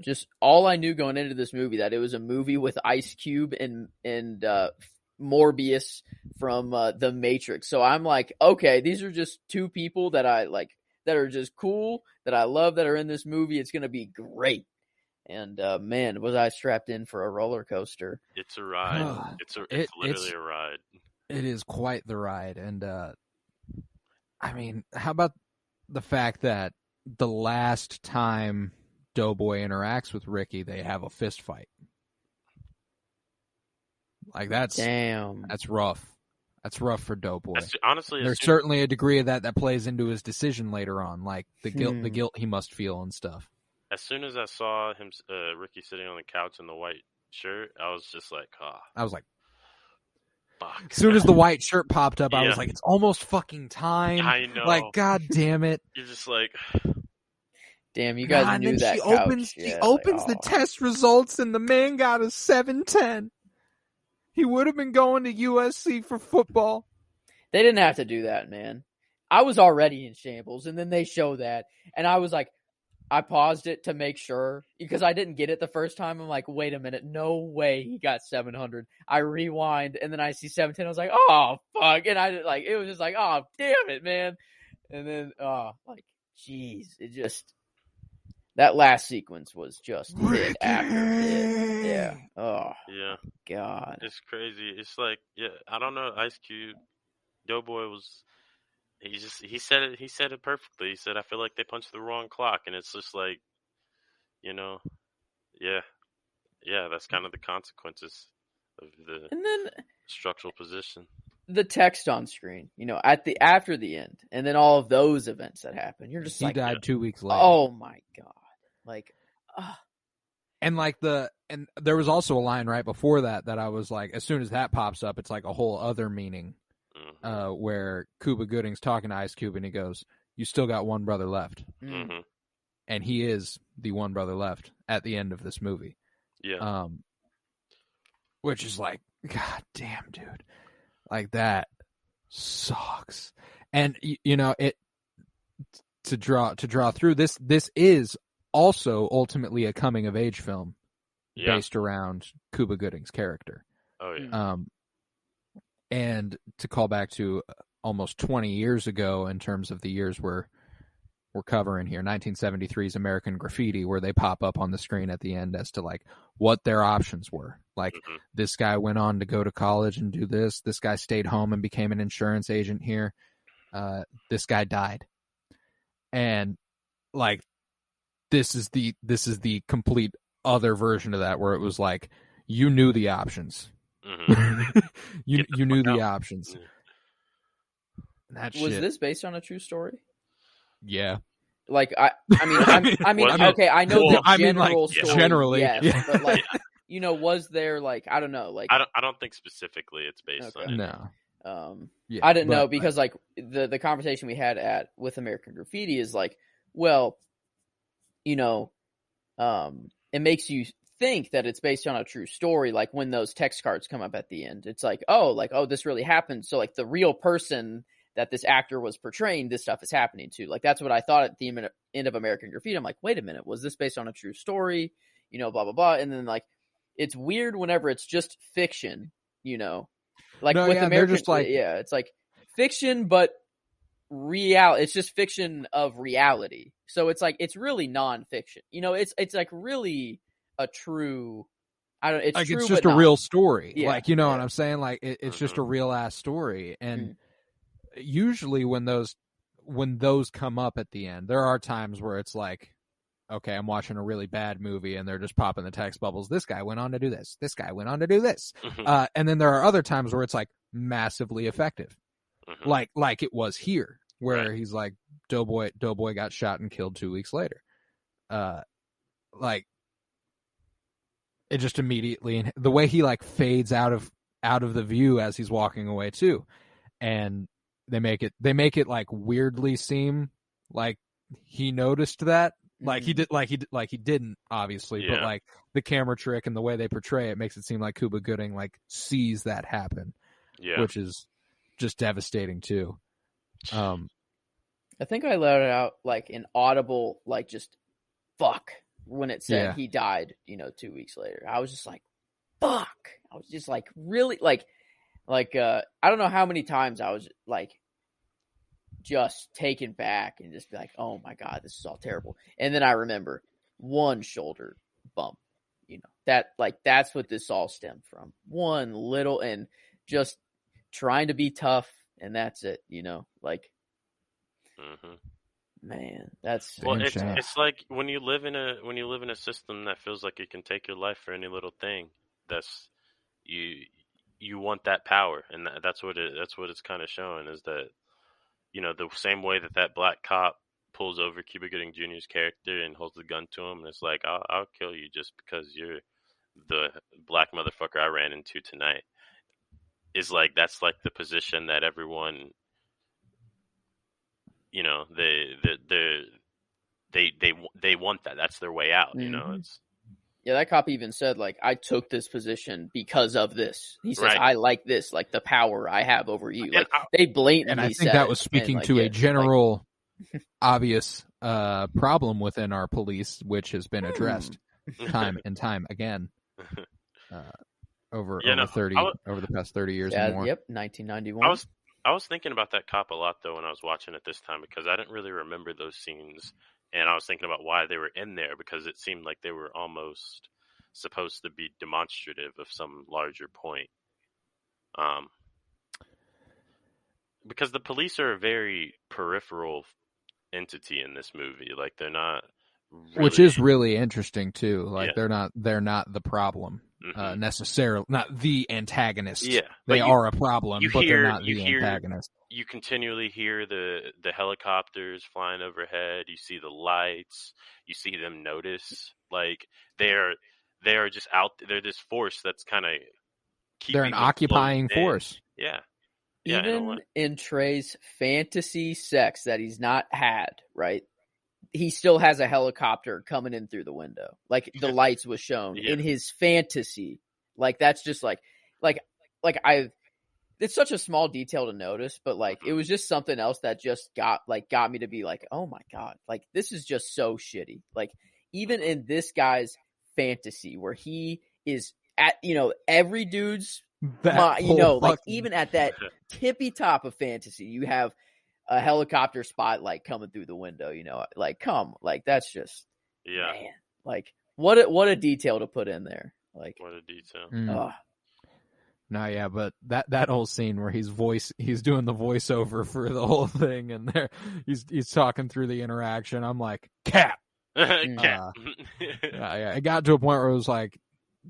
Just all I knew going into this movie that it was a movie with Ice Cube and Morbius from The Matrix. So I'm like, okay, these are just two people that I like, that are just cool, that I love, that are in this movie. It's gonna be great. And man, was I strapped in for a roller coaster. It's a ride. It's literally a ride. It is quite the ride. And I mean, how about the fact that the last time Doughboy interacts with Ricky, they have a fist fight? Like that's rough. That's rough for Doughboy. Honestly, there's certainly a degree of that plays into his decision later on, like the guilt he must feel and stuff. As soon as I saw him, Ricky sitting on the couch in the white shirt, I was just like, I was like, fuck. As soon as the white shirt popped up, I was like, it's almost fucking time. I know. Like, God damn it. You're just like, damn, you guys knew that she couch. She opens the test results and the man got a 710. He would have been going to USC for football. They didn't have to do that, man. I was already in shambles, and then they show that, and I was like, I paused it to make sure because I didn't get it the first time. I'm like, wait a minute, no way he got 700. I rewind and then I see 710. I was like, oh fuck, and I like it was just like, oh damn it, man. And then like, jeez, it just that last sequence was just hit after hit. Yeah. Oh yeah. God, it's crazy. It's like, yeah, I don't know. Ice Cube, Doughboy was. He said it perfectly. He said, I feel like they punched the wrong clock, and it's just like, yeah, that's kind of the consequences of the structural position. The text on screen, after the end, and then all of those events that happen, you're just he died 2 weeks later. Oh my God. Like, and and there was also a line right before that I was like, as soon as that pops up, it's like a whole other meaning. Where Cuba Gooding's talking to Ice Cube and he goes, you still got one brother left. Mm-hmm. And he is the one brother left at the end of this movie. Yeah. Which is like, God damn, dude. Like that sucks. And it to draw through this is also ultimately a coming of age film based around Cuba Gooding's character. Oh yeah. And to call back to almost 20 years ago in terms of the years we're covering here, 1973's American Graffiti, where they pop up on the screen at the end as to like what their options were. Like this guy went on to go to college and do this. This guy stayed home and became an insurance agent here. This guy died. And like this is the complete other version of that, where it was like you knew the options. Mm-hmm. you knew the options. That was shit. this based on a true story? Yeah. Like I mean, okay, I know the general story. Generally, yes, but like, was there like I don't know, like I don't think specifically it's based on it. No. I didn't know because like the conversation we had with American Graffiti is like, well, it makes you think that it's based on a true story. Like when those text cards come up at the end, it's like, oh, this really happened. So like the real person that this actor was portraying, this stuff is happening to. Like that's what I thought at the end of American Graffiti. I'm like, wait a minute, was this based on a true story? You know, blah blah blah. And then like, it's weird whenever it's just fiction. You know, like with American, just like, it's like fiction, but it's just fiction of reality. So it's like it's really nonfiction. You know, it's like really a true. It's like true, it's just but a real story. Yeah, like, you know what I'm saying? Like it's just a real ass story. And usually when those come up at the end, there are times where it's like, okay, I'm watching a really bad movie and they're just popping the text bubbles. This guy went on to do this. This guy went on to do this. And then there are other times where it's like massively effective. Like it was here, where he's like, Doughboy got shot and killed 2 weeks later. Like it just immediately, the way he like fades out of the view as he's walking away too. And they make it like weirdly seem like he noticed that. Like he didn't obviously, but like the camera trick and the way they portray it makes it seem like Cuba Gooding like sees that happen, which is just devastating too. I think I let it out like an audible, like just fuck when it said he died, 2 weeks later. I was just like, fuck. I was just like really like I don't know how many times I was like just taken back and just be like, oh my God, this is all terrible. And then I remember one shoulder bump, that's what this all stemmed from. One little, and just trying to be tough, and that's it, like, man, that's it's like when you live in a system that feels like it can take your life for any little thing. That's you want that power, and that's what it's kind of showing, is that the same way that black cop pulls over Cuba Gooding Jr.'s character and holds the gun to him, and it's like, I'll kill you just because you're the black motherfucker I ran into tonight. Is like, that's like the position that everyone, they want that. That's their way out. It's. Yeah, that cop even said, like, I took this position because of this. He says, I like this, like the power I have over you. Like, they blatantly and I think that was speaking to a general, obvious problem within our police, which has been addressed time and time again over the past 30 years and more. Yep, 1991. I was thinking about that cop a lot, though, when I was watching it this time, because I didn't really remember those scenes. And I was thinking about why they were in there, because it seemed like they were almost supposed to be demonstrative of some larger point. Because the police are a very peripheral entity in this movie. Like, they're not really... Which is really interesting too. Like, they're not the problem necessarily, not the antagonist. Yeah, they are a problem, but they're not the antagonist. You continually hear the helicopters flying overhead. You see the lights. You see them notice. Like, they're just out. They're this force that's kind of keeping. They're an occupying force. Yeah. Even in Trey's fantasy sex that he's not had, right? He still has a helicopter coming in through the window. Like, the lights was shown in his fantasy. Like, that's just like it's such a small detail to notice, but like, it was just something else that just got me to be like, oh my God, like, this is just so shitty. Like, even in this guy's fantasy where he is at, every dude's, like, even at that tippy top of fantasy, you have a helicopter spotlight coming through the window, like, that's just, man, like, what a detail to put in there. Like, what a detail. No, yeah, but that whole scene where he's doing the voiceover for the whole thing, and he's talking through the interaction. I'm like, Cap. Cap. Yeah, it got to a point where it was like,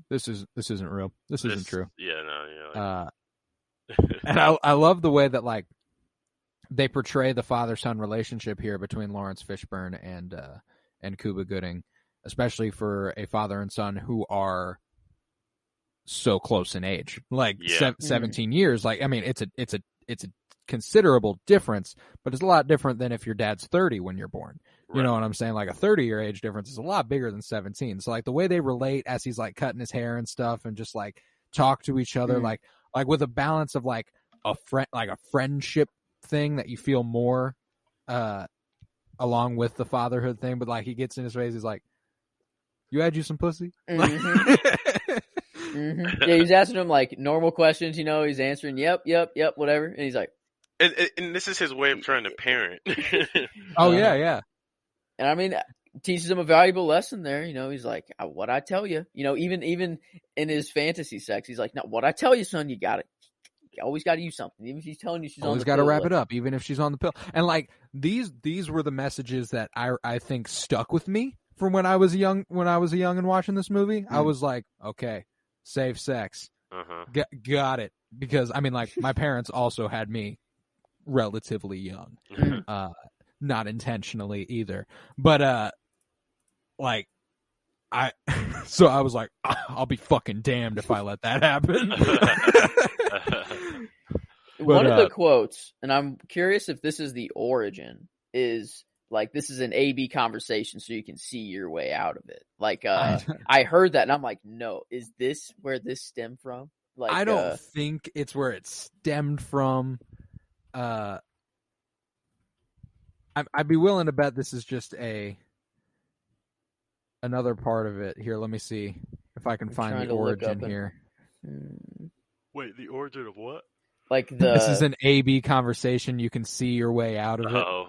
this isn't real. This isn't true. Yeah, no, and I love the way that, like, they portray the father-son relationship here between Lawrence Fishburne and Cuba Gooding, especially for a father and son who are so close in age, like 17 years. Like, I mean, it's a considerable difference, but it's a lot different than if your dad's 30 when you're born. You know what I'm saying? Like a 30-year age difference is a lot bigger than 17. So like the way they relate as he's like cutting his hair and stuff and just like talk to each other, like with a balance of like a friendship thing that you feel more along with the fatherhood thing. But like he gets in his face, he's like, "You had you some pussy?" Yeah, he's asking him like normal questions, he's answering, yep, whatever. And he's like, and this is his way of trying to parent. Oh, yeah. And I mean, teaches him a valuable lesson there. He's like, what I tell you, even in his fantasy sex, he's like, no, what I tell you, son, you always got to use something. Even if she's telling you she's always on the pill. Always got to wrap it up, even if she's on the pill. And like these were the messages that I think stuck with me from when I was young and watching this movie. I was like, okay, safe sex. Got it. Because I mean, like my parents also had me relatively young. Not intentionally either, but so I was like, I'll be fucking damned if I let that happen. One of the quotes, and I'm curious if this is the origin, is like, this is an A-B conversation so you can see your way out of it. Like, I heard that and I'm like, no, is this where this stemmed from? Like, I don't think it's where it stemmed from. I'd be willing to bet this is just another part of it. Here, let me see if I can find the origin here. Wait, the origin of what? Like this is an A-B conversation. You can see your way out of it. Oh.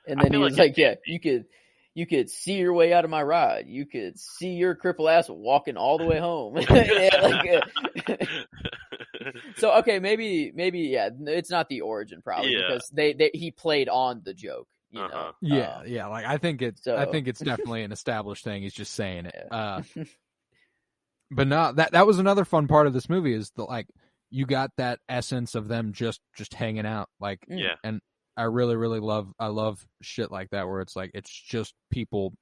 And then he was like, yeah, you could see your way out of my ride. You could see your cripple ass walking all the way home. So, okay, maybe, yeah, it's not the origin probably because he played on the joke, Yeah. Like I think it's definitely an established thing. He's just saying it. But no, that was another fun part of this movie is you got that essence of them just hanging out. Like, and I really, really love shit like that where it's like, it's just people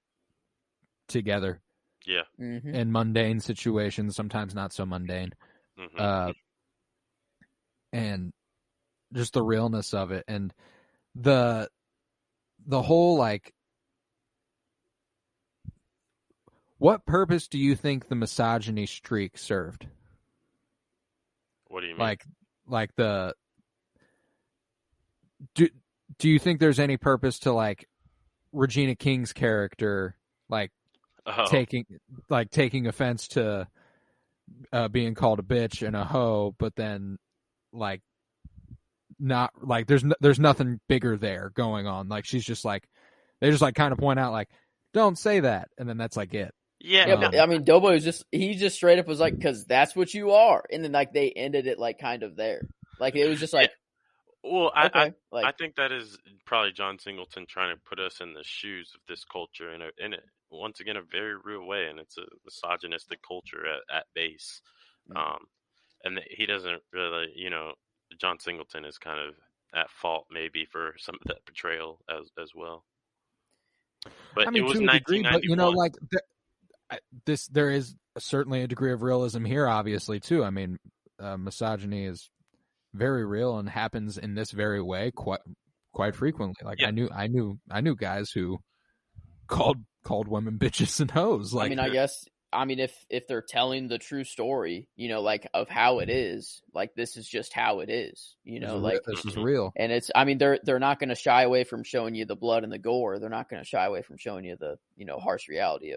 together. Yeah. In mundane situations, sometimes not so mundane. And just the realness of it. And the whole, like, what purpose do you think the misogyny streak served? What do you mean? Like do you think there's any purpose to like Regina King's character taking offense to being called a bitch and a hoe, but then like not like there's nothing bigger there going on. Like she's just like they just like kind of point out like don't say that, and then that's like it. Yeah, but I mean, Doughboy was he just straight up was like, because that's what you are, and then like they ended it like kind of there, like it was just like. Well, I think that is probably John Singleton trying to put us in the shoes of this culture in once again a very real way, and it's a misogynistic culture at base, and he doesn't really, John Singleton is kind of at fault maybe for some of that portrayal as well. But I mean, it was 1991. But there is certainly a degree of realism here, obviously too. I mean, misogyny is very real and happens in this very way quite frequently. Like I knew guys who called women bitches and hoes. Like, I mean, if they're telling the true story, like of how it is, like this is just how it is, this is real. And it's, I mean, they're not going to shy away from showing you the blood and the gore. They're not going to shy away from showing you the, harsh reality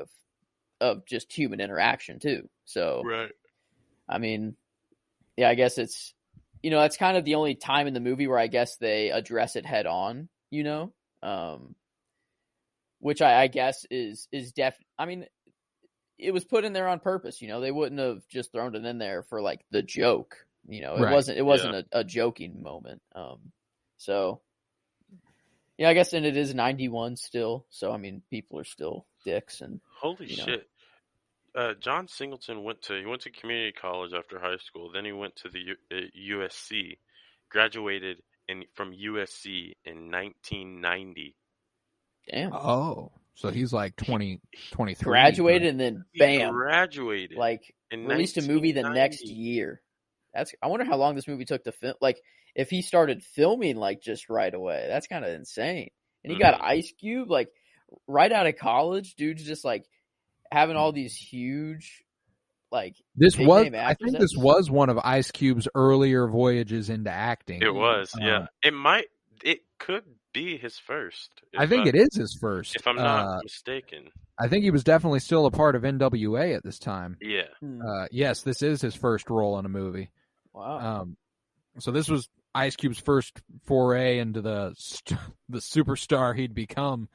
of just human interaction too. So, right. I mean, yeah, I guess it's, that's kind of the only time in the movie where I guess they address it head on, which I guess is I mean, it was put in there on purpose, they wouldn't have just thrown it in there for like the joke, it wasn't a joking moment. So yeah, I guess, and it is 91 still. So, I mean, people are still dicks and holy shit. John Singleton went to community college after high school. Then he went to the USC, graduated from USC in 1990. Damn. Oh, so he's like 23. Graduated and then bam. Graduated. Like released a movie the next year. I wonder how long this movie took to film. Like if he started filming like just right away, that's kind of insane. And he got Ice Cube, like, right out of college. Dude's just, like, having all these huge, like, big-name I actors. think this was one of Ice Cube's earlier voyages into acting. It was, yeah. It could be his first. I think it is his first. If I'm not mistaken. I think he was definitely still a part of NWA at this time. Yeah. Yes, this is his first role in a movie. Wow. So this was Ice Cube's first foray into the superstar he'd become.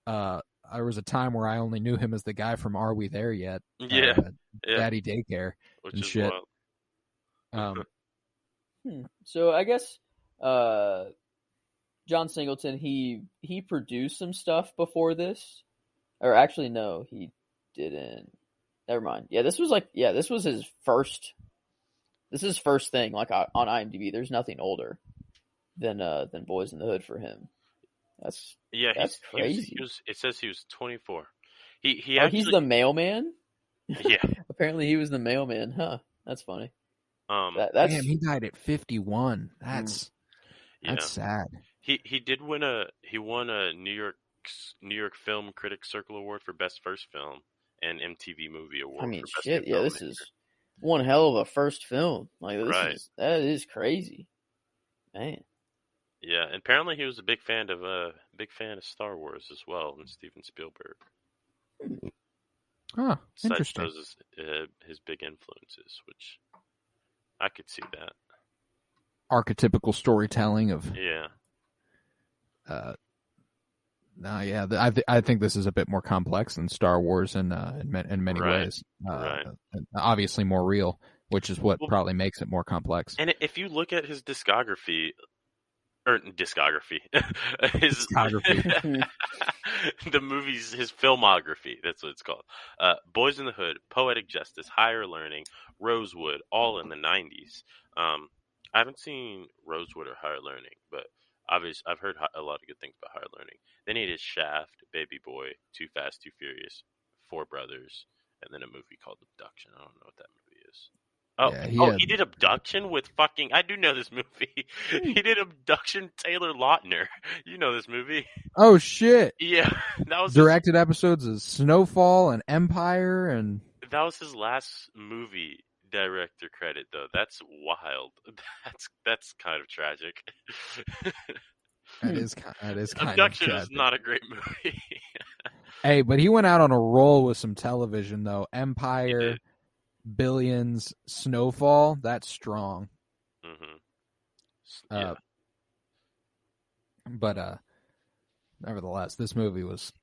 There was a time where I only knew him as the guy from Are We There Yet? Yeah. Daddy Daycare Which and is shit. wild. So I guess John Singleton, he produced some stuff before this. Or actually, no, he didn't. Never mind. Yeah, this was his first. This is his first thing, like on IMDb. There's nothing older than Boyz in the Hood for him. That's crazy. It says he was 24. He's the mailman. Yeah. Apparently, he was the mailman. Huh? That's funny. Damn, he died at 51. That's sad. He won a New York Film Critics Circle Award for Best First Film and MTV Movie Award. I mean, for Best shit. Yeah, this is one hell of a first film. Like that is crazy, man. Yeah, and apparently he was a big fan of Star Wars as well, and Steven Spielberg. Oh, interesting. Those his big influences, which I could see that. Archetypical storytelling of I think this is a bit more complex than Star Wars in many ways. Obviously more real, which is what probably makes it more complex. And if you look at his discography, the movies, his filmography, that's what it's called. Boyz in the Hood, Poetic Justice, Higher Learning, Rosewood, all in the 90s. I haven't seen Rosewood or Higher Learning, but obviously I've heard a lot of good things about Higher Learning. Then he did Shaft, Baby Boy, Too Fast, Too Furious, Four Brothers, and then a movie called Abduction. I don't know what that movie is. He did Abduction with fucking... I do know this movie. He did Abduction, Taylor Lautner. You know this movie. Oh, shit. Yeah. That was directed episodes of Snowfall and Empire and... That was his last movie director credit, though. That's wild. That's kind of tragic. That is kind Abduction of tragic. is not a great movie. Hey, but he went out on a roll with some television, though. Empire... Billions, Snowfall, that's strong. Mm-hmm. Yeah. But nevertheless, this movie was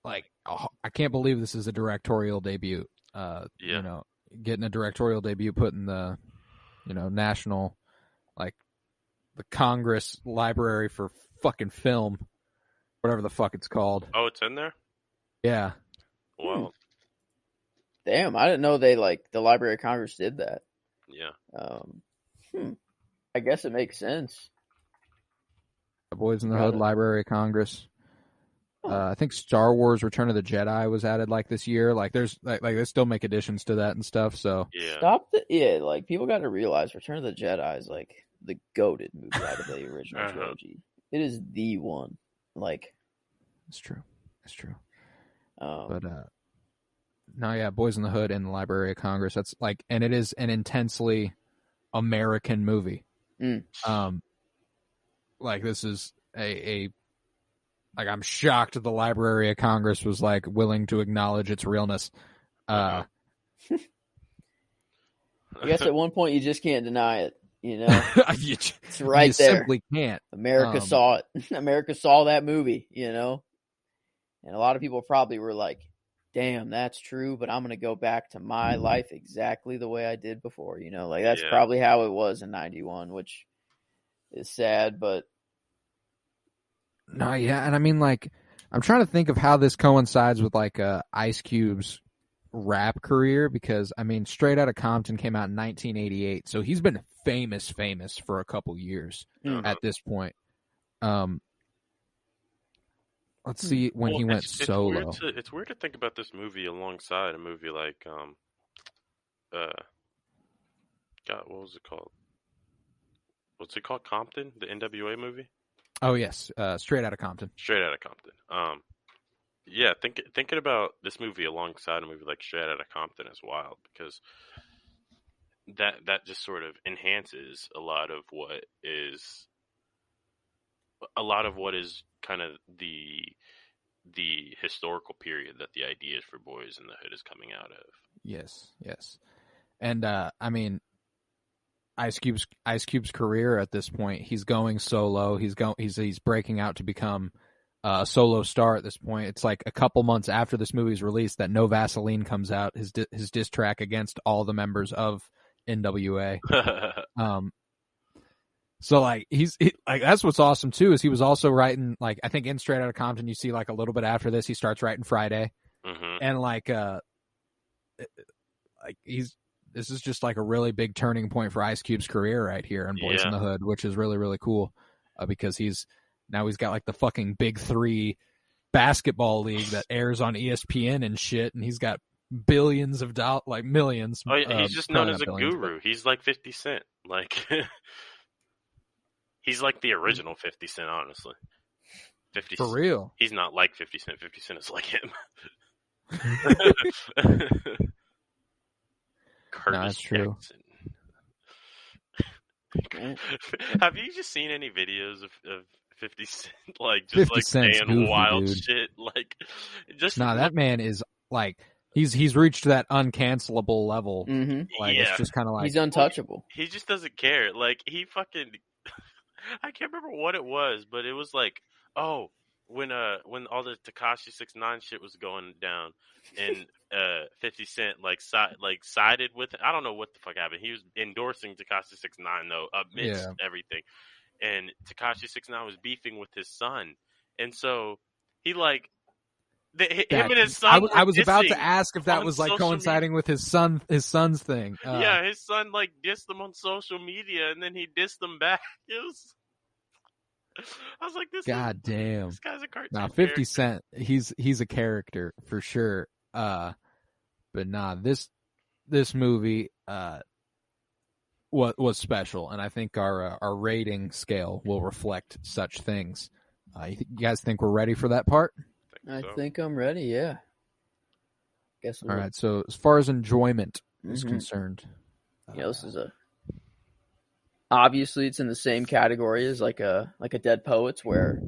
like, I can't believe this is a directorial debut. You know, getting a directorial debut put in the, national, like the Congress Library for fucking film, whatever the fuck it's called. Oh, it's in there? Yeah. Wow. Damn, I didn't know they the Library of Congress did that. Yeah. I guess it makes sense. The Boyz in the Hood, Library of Congress. I think Star Wars: Return of the Jedi was added this year. There's they still make additions to that and stuff. So people got to realize Return of the Jedi is the goated movie out of the original trilogy. It is the one. It's true. Boyz in the Hood and the Library of Congress. That's and it is an intensely American movie. This is I'm shocked the Library of Congress was willing to acknowledge its realness. I guess at one point you just can't deny it. It's right there. You simply can't. America saw it. America saw that movie. And a lot of people probably were like, damn, that's true, but I'm going to go back to my life exactly the way I did before, that's probably how it was in 91, which is sad, but. No, yeah. And I mean, I'm trying to think of how this coincides with Ice Cube's rap career, because I mean, Straight Outta Compton came out in 1988. So he's been famous for a couple years at this point. Let's see when he went solo. It's weird to think about this movie alongside a movie like, God, what was it called? What's it called? Compton, the NWA movie. Oh yes, Straight Outta Compton. Straight Outta Compton. Yeah, thinking about this movie alongside a movie like Straight Outta Compton is wild, because that just sort of enhances a lot of what is kind of the historical period that the ideas for Boyz in the Hood is coming out of. Yes. And I mean, Ice Cube's career at this point, he's going solo. He's breaking out to become a solo star at this point. It's like a couple months after this movie's released that No Vaseline comes out, his diss track against all the members of NWA. So like like that's what's awesome too, is he was also writing, like, I think in Straight Outta Compton you see like a little bit after this he starts writing Friday. Mm-hmm. And like this is just like a really big turning point for Ice Cube's career right here in Boyz in the Hood, which is really, really cool, because he's got like the fucking Big 3 basketball league that airs on ESPN and shit, and he's got billions of dollars, like millions. Oh, he's just known as a guru. He's like 50 Cent. Like, he's like the original 50 Cent, honestly. 50 For real. He's not like 50 Cent. 50 Cent is like him. Curtis that's true. Jackson. Have you just seen any videos of 50 Cent, like, just 50 like Cent's saying goofy, wild dude. shit? Like, just that man is like, he's reached that uncancelable level. Mm-hmm. Like, it's just kind of like, he's untouchable. He just doesn't care. Like, he fucking, I can't remember what it was, but it was like, oh, when all the Tekashi 6ix9ine shit was going down, and 50 Cent sided with it. I don't know what the fuck happened. He was endorsing Tekashi 6ix9ine though, amidst everything, and Tekashi 6ix9ine was beefing with his son, and so he him and his son. I was about to ask if that was like coinciding with his son's thing. Yeah, his son like dissed him on social media, and then he dissed him back. I was like, this guy's a cartoon. Nah, 50 Cent, he's a character for sure. But nah, this movie was special, and I think our rating scale will reflect such things. You guys think we're ready for that part? I think I'm ready. Yeah. Guess. All right. So as far as enjoyment is concerned, this is obviously it's in the same category as like a Dead Poets, where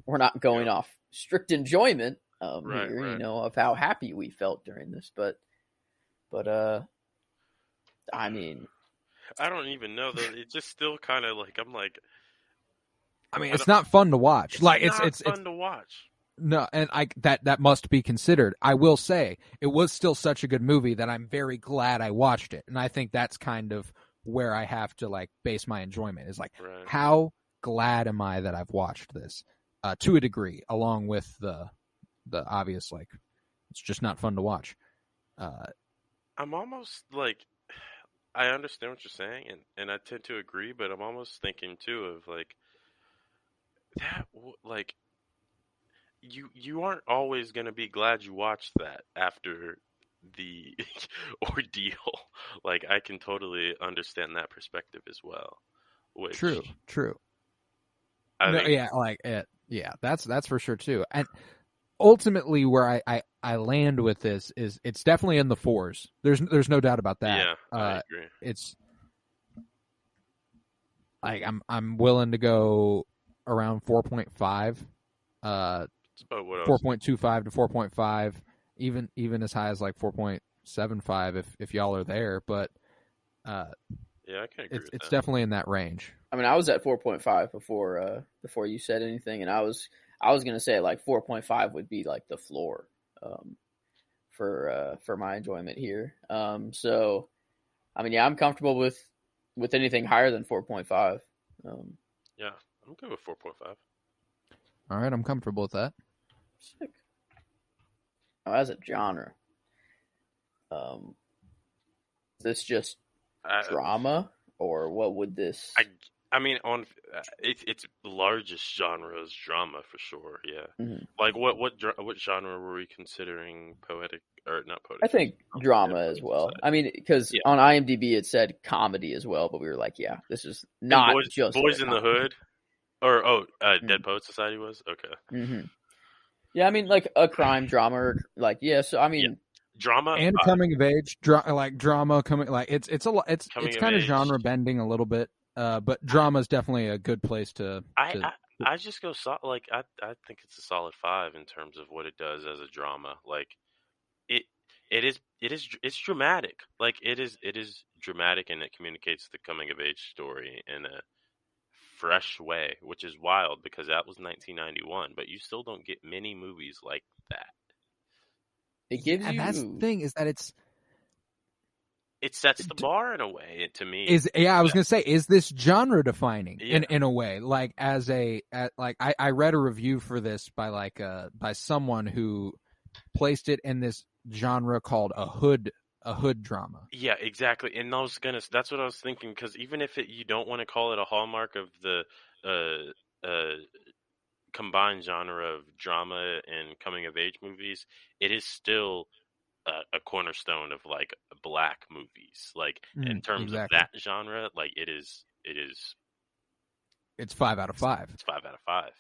we're not going off strict enjoyment here, you know, of how happy we felt during this, but I mean, I don't even know though. It's just still kind of like, I'm like, I mean, it's not fun to watch. It's fun to watch. No, and that must be considered. I will say it was still such a good movie that I'm very glad I watched it, and I think that's kind of where I have to like base my enjoyment, is like, how glad am I that I've watched this to a degree, along with the obvious, like, it's just not fun to watch. I'm almost like, I understand what you're saying, and I tend to agree, but I'm almost thinking too of like that, like, you aren't always going to be glad you watched that after the ordeal. Like, I can totally understand that perspective as well. Which, true. That's for sure too. And ultimately, where I land with this is it's definitely in the 4s. There's no doubt about that. Yeah, I agree. It's like I'm willing to go around 4.5. 4.25 to 4.5, even as high as like 4.75 if y'all are there. But yeah, I can agree. It's definitely in that range. I mean, I was at 4.5 before you said anything, and I was gonna say like 4.5 would be like the floor for my enjoyment here. So I mean, yeah, I'm comfortable with anything higher than 4.5. Yeah, I'm good with 4.5. All right, I'm comfortable with that. Sick. Now, as a genre, is this just drama, or what would this? I mean, on its largest genre is drama for sure. Yeah, like what genre were we considering? Poetic or not poetic? I think drama as well. I mean, because on IMDb it said comedy as well, but we were like, yeah, this is not just Boyz in the Hood. Or Dead Poet Society was okay. Mm-hmm. Yeah, I mean, like a crime drama, like so I mean, drama and coming of age, drama coming like it's kind of genre bending a little bit, but drama is definitely a good place to. I just go like I think it's a solid 5 in terms of what it does as a drama. Like it's dramatic. Like it is dramatic, and it communicates the coming of age story in a fresh way, which is wild because that was 1991, but you still don't get many movies like that. It gives you. And that's the thing is that it sets the bar in a way to me. I was gonna say, is this genre defining in a way? Like I read a review for this by someone who placed it in this genre called a hood drama. Yeah, exactly. And that's what I was thinking, because even if you don't want to call it a hallmark of the combined genre of drama and coming of age movies, it is still a cornerstone of like black movies. Like in terms of that genre, like it is. It's 5 out of 5. It's 5 out of 5.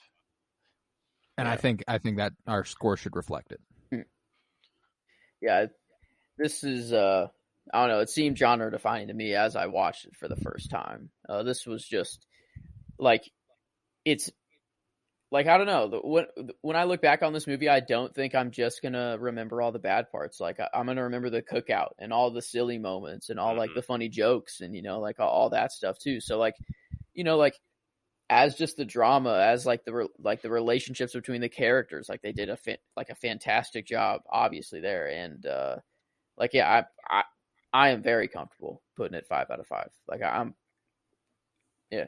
And I think that our score should reflect it. Yeah, this is I don't know, it seemed genre defining to me as I watched it for the first time. This was just like, it's like, I don't know, when I look back on this movie, I don't think I'm just gonna remember all the bad parts. Like I'm gonna remember the cookout and all the silly moments and all like the funny jokes and like all that stuff too. So like, like as just the drama, as like the relationships between the characters, like they did a fantastic job, obviously there. And I am very comfortable putting it 5 out of 5. Like yeah.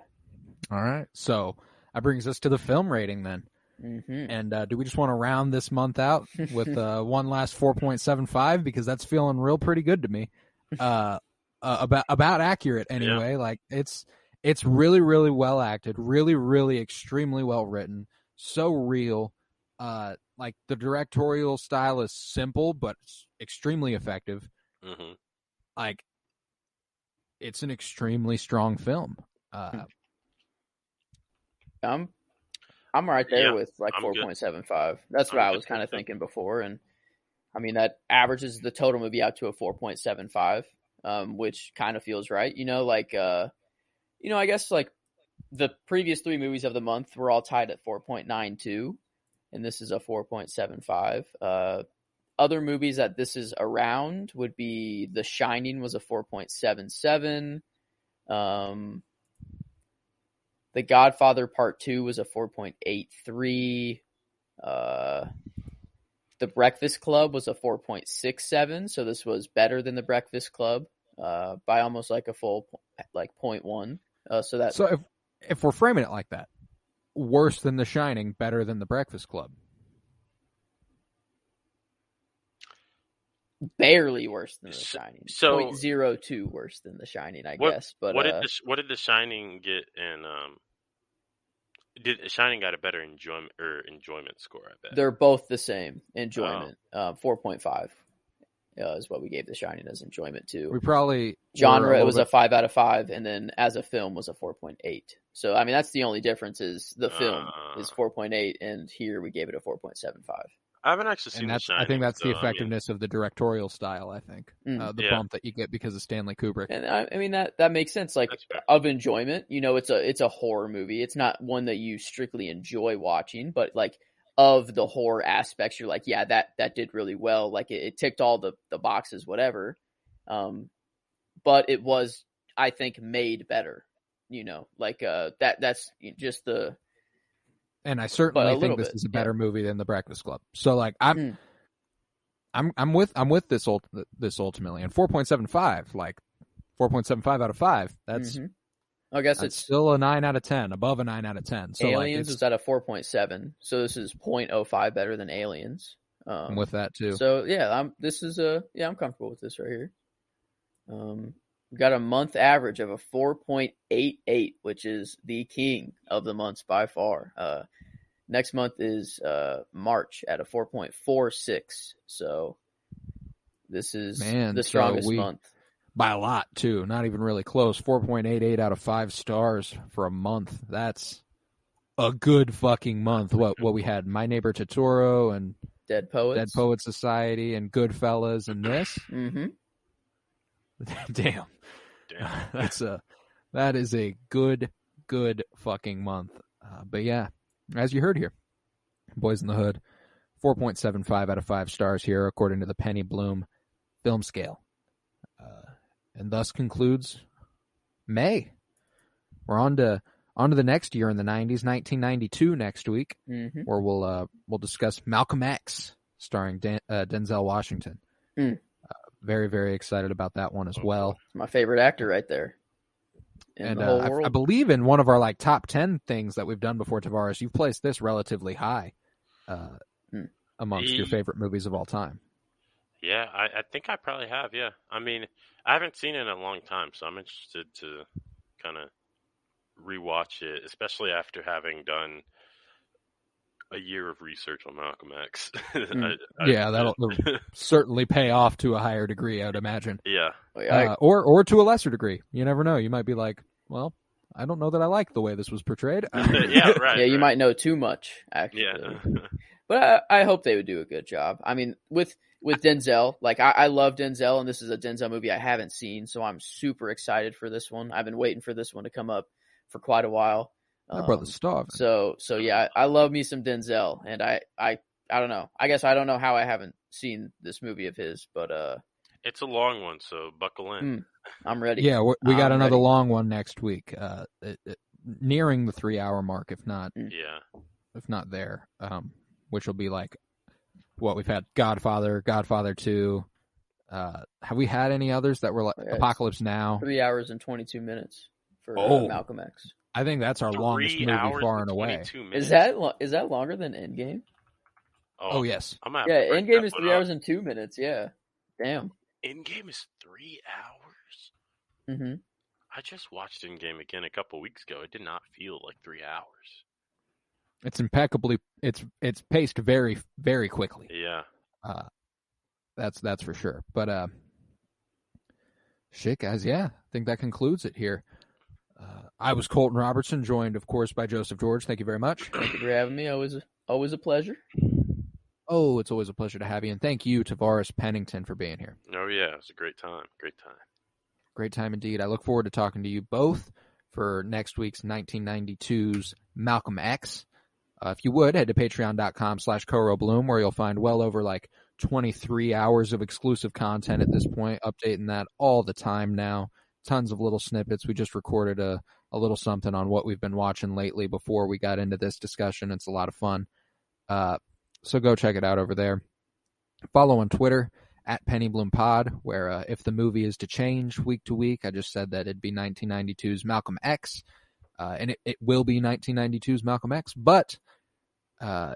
All right, so that brings us to the film rating then. Mm-hmm. And do we just want to round this month out with one last 4.75, because that's feeling real pretty good to me. About accurate anyway. Yeah. Like it's really, really well acted, really, really extremely well written, so real. Like the directorial style is simple but extremely effective. Mm-hmm. Like it's an extremely strong film. I'm right there with like 4.75. That's what I was kind of thinking before, and I mean that averages the total movie out to a 4.75, which kind of feels right. I guess like the previous 3 movies of the month were all tied at 4.92, and this is a 4.75. Other movies that this is around would be The Shining was a 4.77. The Godfather Part 2 was a 4.83. The Breakfast Club was a 4.67, so this was better than The Breakfast Club by almost like a full 0.1. So if we're framing it like that, worse than The Shining, better than The Breakfast Club. Barely worse than The Shining. So 0.02 worse than The Shining, I guess. But what did The Shining get in? Did The Shining got a better enjoyment score? I bet they're both the same enjoyment. 4.5 is what we gave The Shining as enjoyment to. We probably genre. It was a 5 out of 5, and then as a film was a 4.8. So I mean that's the only difference is the film is 4.8, and here we gave it a 4.75. I haven't actually seen The Shining. I think that's the effectiveness of the directorial style. I think the bump that you get because of Stanley Kubrick. And I mean that makes sense. Like of enjoyment, it's a horror movie. It's not one that you strictly enjoy watching, but like of the horror aspects, you're like, yeah, that did really well. Like it ticked all the boxes, whatever. But it was, I think, made better. That's just the. And I certainly think this is a better movie than The Breakfast Club. So like I'm with this ultimately, and 4.75, like 4.75 out of 5. That's I guess it's still a 9 out of 10, above a 9 out of 10. So Aliens was at a 4.7, so this is 0.05 better than Aliens. I'm with that too. So yeah, I'm comfortable with this right here. We got a month average of a 4.88, which is the king of the months by far. Next month is March at a 4.46. So this is the strongest month. By a lot, too. Not even really close. 4.88 out of 5 stars for a month. That's a good fucking month. What we had, My Neighbor Totoro and Dead Poets. Dead Poets Society and Goodfellas and this. Mm-hmm. Damn. That is a good fucking month. But yeah, as you heard here, Boys in the Hood, 4.75 out of 5 stars here, according to the Penny Bloom film scale. And thus concludes May. We're on to the next year in the 90s, 1992 next week, where we'll discuss Malcolm X, starring Denzel Washington. Very, very excited about that one as well. My favorite actor right there. And I believe in one of our top 10 things that we've done before, Tavarus, you've placed this relatively high amongst your favorite movies of all time. Yeah, I think I probably have, yeah. I mean, I haven't seen it in a long time, so I'm interested to kind of rewatch it, especially after having done a year of research on Malcolm X. That'll certainly pay off to a higher degree, I would imagine. Yeah. Or to a lesser degree. You never know. You might be like, well, I don't know that I like the way this was portrayed. Yeah, right. Yeah, you might know too much, actually. Yeah. But I hope they would do a good job. I mean, with Denzel, I love Denzel, and this is a Denzel movie I haven't seen, so I'm super excited for this one. I've been waiting for this one to come up for quite a while. My brother's starving. So yeah, I love me some Denzel, and I don't know. I guess I don't know how I haven't seen this movie of his, but it's a long one, so buckle in. I'm ready. Yeah, we got another long one next week, nearing the 3-hour mark, if not there, which will be what we've had: Godfather, Godfather 2. Have we had any others that were Apocalypse Now? 3 hours and 22 minutes for Malcolm X. I think that's our longest movie far and away. Is that longer than Endgame? Oh yes. Endgame is 3 hours and 2 minutes. Yeah. Damn. Endgame is 3 hours? Mm-hmm. I just watched Endgame again a couple weeks ago. It did not feel like 3 hours. It's impeccably. It's paced very, very quickly. Yeah. That's for sure. But shit, guys. Yeah, I think that concludes it here. I was Colton Robertson, joined, of course, by Joseph George. Thank you very much. Thank you for having me. Always a pleasure. Oh, it's always a pleasure to have you, and thank you, Tavarus Pennington, for being here. Oh yeah, it was a great time. Great time indeed. I look forward to talking to you both for next week's 1992's Malcolm X. If you would, head to patreon.com/CoroBloom, where you'll find well over 23 hours of exclusive content at this point, updating that all the time now. Tons of little snippets. We just recorded a little something on what we've been watching lately before we got into this discussion. It's a lot of fun. So go check it out over there. Follow on Twitter @PennyBloomPod, where if the movie is to change week to week, I just said that it'd be 1992's Malcolm X, and it will be 1992's Malcolm X, but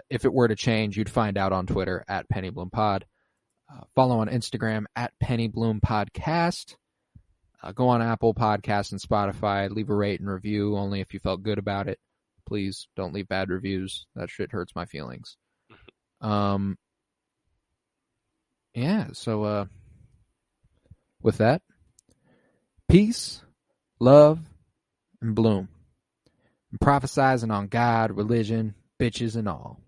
if it were to change, you'd find out on Twitter @PennyBloomPod. Follow on Instagram @PennyBloomPodcast. Go on Apple Podcasts and Spotify. Leave a rate and review only if you felt good about it. Please don't leave bad reviews. That shit hurts my feelings. Yeah, so with that, peace, love, and bloom. And prophesizing on God, religion, bitches, and all.